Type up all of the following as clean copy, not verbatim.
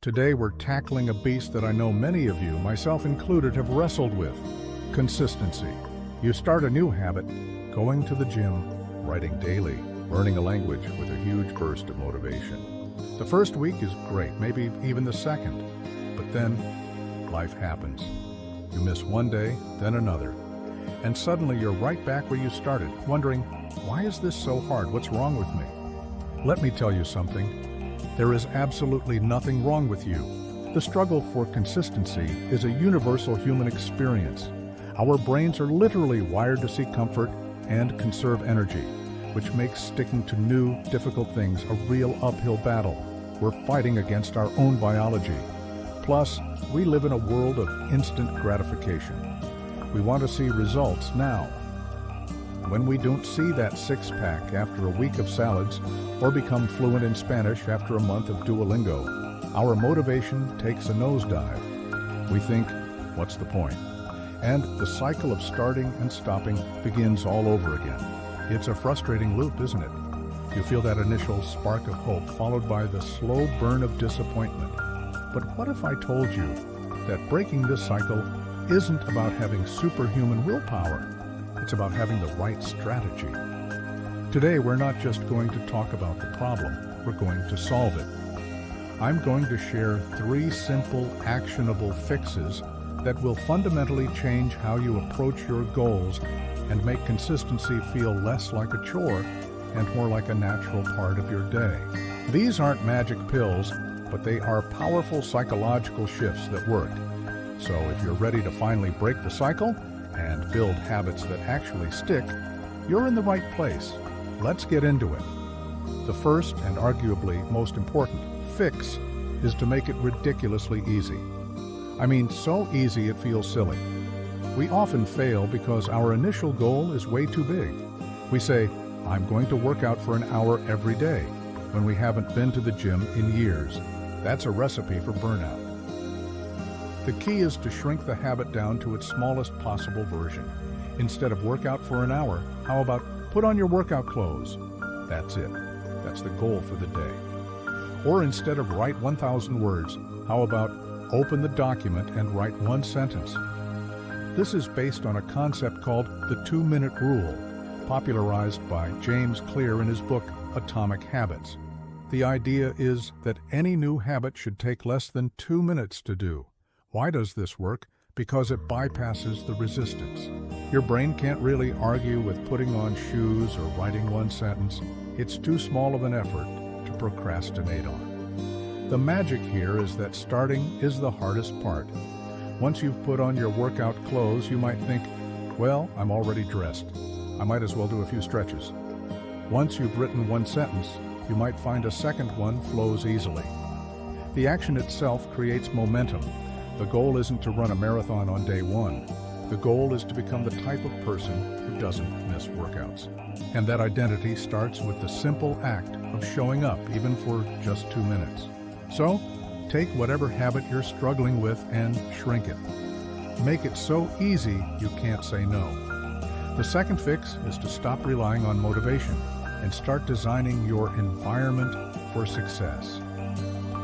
Today we're tackling a beast that I know many of you, myself included, have wrestled with: consistency. You start a new habit, going to the gym, writing daily, learning a language with a huge burst of motivation. The first week is great, maybe even the second, but then life happens. You miss one day, then another, and suddenly you're right back where you started, wondering, why is this so hard? What's wrong with me? Let me tell you something. There is absolutely nothing wrong with you. The struggle for consistency is a universal human experience. Our brains are literally wired to seek comfort and conserve energy, which makes sticking to new, difficult things a real uphill battle. We're fighting against our own biology. Plus, we live in a world of instant gratification. We want to see results now. When we don't see that six-pack after a week of salads or become fluent in Spanish after a month of Duolingo, our motivation takes a nosedive. We think, what's the point? And the cycle of starting and stopping begins all over again. It's a frustrating loop, isn't it? You feel that initial spark of hope followed by the slow burn of disappointment. But what if I told you that breaking this cycle isn't about having superhuman willpower? It's about having the right strategy. Today, we're not just going to talk about the problem, we're going to solve it. I'm going to share 3 simple, actionable fixes that will fundamentally change how you approach your goals and make consistency feel less like a chore and more like a natural part of your day. These aren't magic pills, but they are powerful psychological shifts that work. So if you're ready to finally break the cycle and build habits that actually stick, you're in the right place. Let's get into it. The first and arguably most important fix is to make it ridiculously easy. I mean, so easy it feels silly. We often fail because our initial goal is way too big. We say, I'm going to work out for an hour every day, when we haven't been to the gym in years. That's a recipe for burnout. The key is to shrink the habit down to its smallest possible version. Instead of work out for an hour, how about put on your workout clothes? That's it. That's the goal for the day. Or instead of write 1,000 words, how about open the document and write 1 sentence? This is based on a concept called the 2-minute rule, popularized by James Clear in his book, Atomic Habits. The idea is that any new habit should take less than 2 minutes to do. Why does this work? Because it bypasses the resistance. Your brain can't really argue with putting on shoes or writing 1 sentence. It's too small of an effort to procrastinate on. The magic here is that starting is the hardest part. Once you've put on your workout clothes, you might think, well, I'm already dressed. I might as well do a few stretches. Once you've written 1 sentence, you might find a second one flows easily. The action itself creates momentum. The goal isn't to run a marathon on day 1. The goal is to become the type of person who doesn't miss workouts. And that identity starts with the simple act of showing up, even for just 2 minutes. So, take whatever habit you're struggling with and shrink it. Make it so easy you can't say no. The second fix is to stop relying on motivation and start designing your environment for success.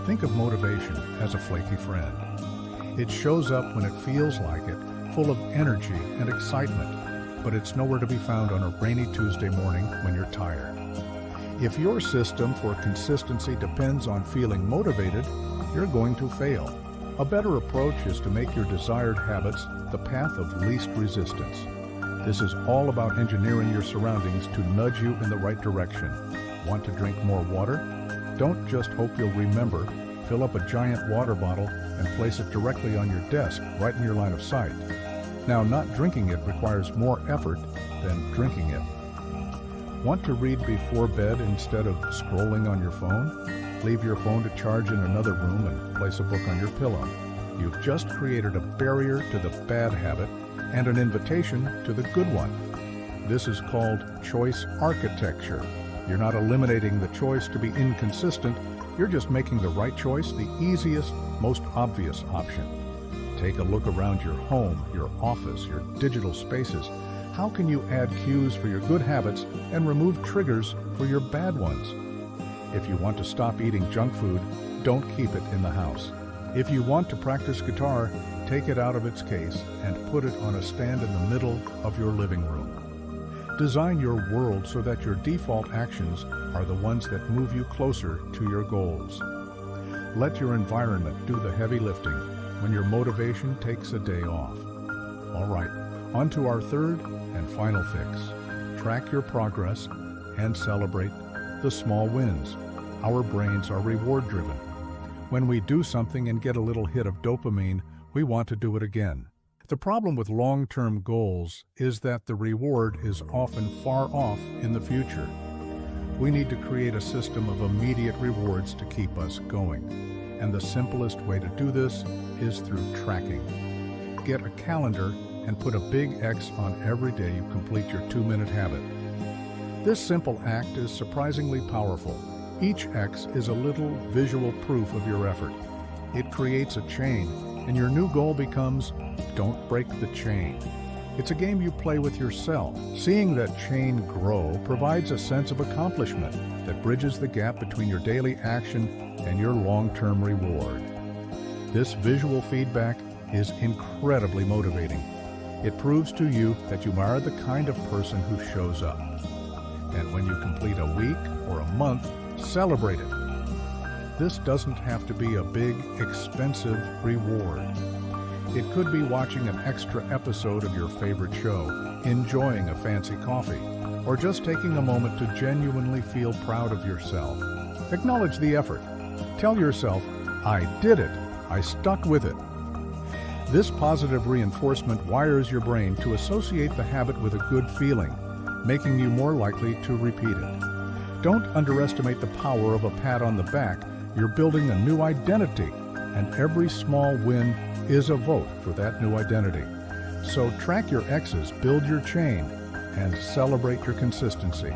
Think of motivation as a flaky friend. It shows up when it feels like it, full of energy and excitement, but it's nowhere to be found on a rainy Tuesday morning when you're tired. If your system for consistency depends on feeling motivated, you're going to fail. A better approach is to make your desired habits the path of least resistance. This is all about engineering your surroundings to nudge you in the right direction. Want to drink more water? Don't just hope you'll remember. Fill up a giant water bottle and place it directly on your desk, right in your line of sight. Now, not drinking it requires more effort than drinking it. Want to read before bed instead of scrolling on your phone? Leave your phone to charge in another room and place a book on your pillow. You've just created a barrier to the bad habit and an invitation to the good one. This is called choice architecture. You're not eliminating the choice to be inconsistent, you're just making the right choice the easiest, most obvious option. Take a look around your home, your office, your digital spaces. How can you add cues for your good habits and remove triggers for your bad ones? If you want to stop eating junk food, don't keep it in the house. If you want to practice guitar, take it out of its case and put it on a stand in the middle of your living room. Design your world so that your default actions are the ones that move you closer to your goals. Let your environment do the heavy lifting when your motivation takes a day off. All right, on to our third and final fix. Track your progress and celebrate the small wins. Our brains are reward-driven. When we do something and get a little hit of dopamine, we want to do it again. The problem with long-term goals is that the reward is often far off in the future. We need to create a system of immediate rewards to keep us going. And the simplest way to do this is through tracking. Get a calendar and put a big X on every day you complete your 2-minute habit. This simple act is surprisingly powerful. Each X is a little visual proof of your effort. It creates a chain, and your new goal becomes, don't break the chain. It's a game you play with yourself. Seeing that chain grow provides a sense of accomplishment that bridges the gap between your daily action and your long-term reward. This visual feedback is incredibly motivating. It proves to you that you are the kind of person who shows up. And when you complete a week or a month, celebrate it. This doesn't have to be a big, expensive reward. It could be watching an extra episode of your favorite show, enjoying a fancy coffee, or just taking a moment to genuinely feel proud of yourself. Acknowledge the effort. Tell yourself, I did it. I stuck with it. This positive reinforcement wires your brain to associate the habit with a good feeling, making you more likely to repeat it. Don't underestimate the power of a pat on the back. You're building a new identity, and every small win is a vote for that new identity. So track your X's, build your chain, and celebrate your consistency.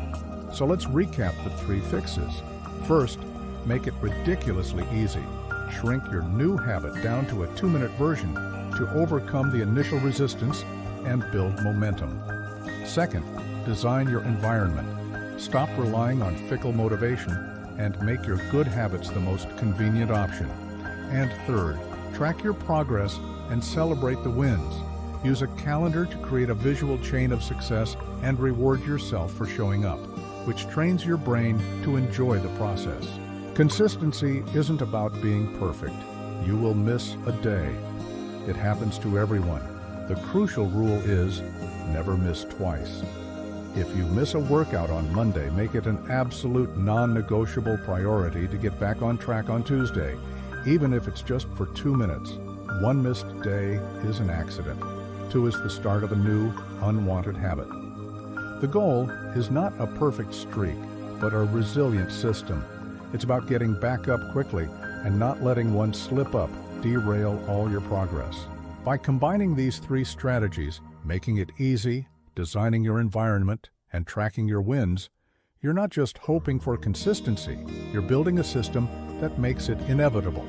So let's recap the 3 fixes. First, make it ridiculously easy. Shrink your new habit down to a 2-minute version to overcome the initial resistance and build momentum. Second, design your environment. Stop relying on fickle motivation and make your good habits the most convenient option. And third, track your progress and celebrate the wins. Use a calendar to create a visual chain of success and reward yourself for showing up, which trains your brain to enjoy the process. Consistency isn't about being perfect. You will miss a day. It happens to everyone. The crucial rule is never miss twice. If you miss a workout on Monday, make it an absolute non-negotiable priority to get back on track on Tuesday, even if it's just for 2 minutes. 1 missed day is an accident. 2 is the start of a new, unwanted habit. The goal is not a perfect streak, but a resilient system. It's about getting back up quickly and not letting one slip up derail all your progress. By combining these 3 strategies, making it easy, designing your environment, and tracking your wins, you're not just hoping for consistency, you're building a system that makes it inevitable.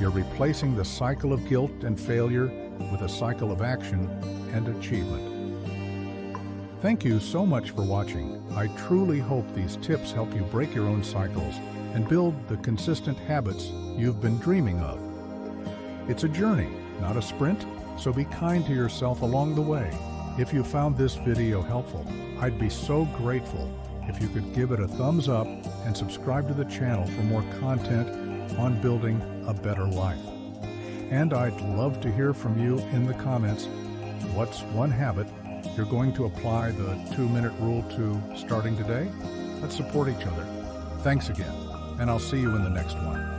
You're replacing the cycle of guilt and failure with a cycle of action and achievement. Thank you so much for watching. I truly hope these tips help you break your own cycles and build the consistent habits you've been dreaming of. It's a journey, not a sprint, so be kind to yourself along the way. If you found this video helpful, I'd be so grateful if you could give it a thumbs up and subscribe to the channel for more content on building a better life. And I'd love to hear from you in the comments. What's one habit you're going to apply the 2-minute rule to starting today? Let's support each other. Thanks again, and I'll see you in the next one.